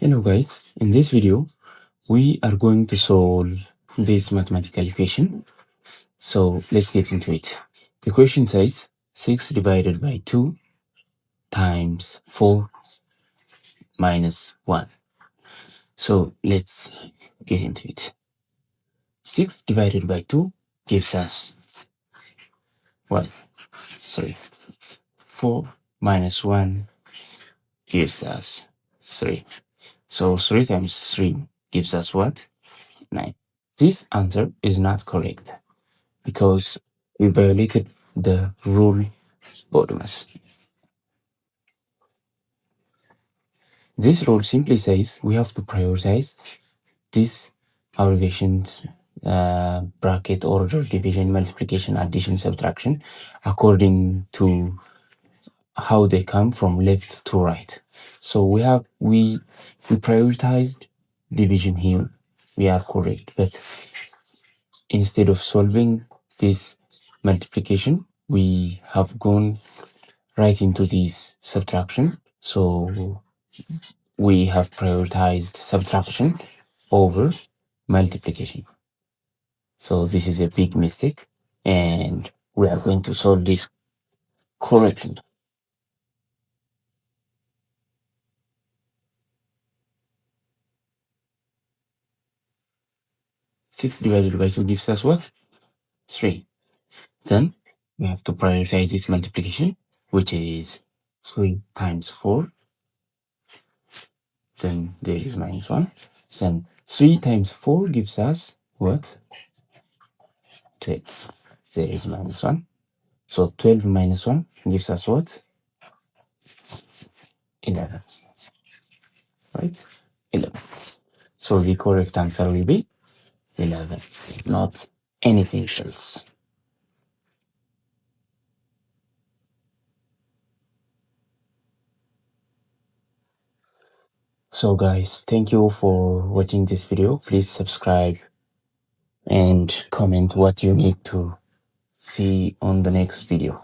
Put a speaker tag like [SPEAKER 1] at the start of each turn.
[SPEAKER 1] Hello guys, in this video we are going to solve this mathematical equation. So let's get into it. The question says 6 divided by 2 times 4 minus 1. So let's get into it. 6 divided by 2 gives us what? 4 minus 1 gives us 3. So 3 times 3 gives us what? 9. This answer is not correct because we violated the rule BODMAS. This rule simply says we have to prioritize these abbreviations, bracket, order, division, multiplication, addition, subtraction, according to how they come from left to right. So we prioritized division here. We are correct, but instead of solving this multiplication, we have gone right into this subtraction. So we have prioritized subtraction over multiplication. So this is a big mistake, and we are going to solve this correctly. Six divided by 2 gives us what? 3. Then we have to prioritize this multiplication, which is 3 times 4. Then there is minus 1. Then 3 times 4 gives us what? 12. There is minus 1. So 12 minus 1 gives us what? 11. Right? 11. So the correct answer will be 11, not anything else. So guys, thank you for watching this video. Please subscribe and comment what you need to see on the next video.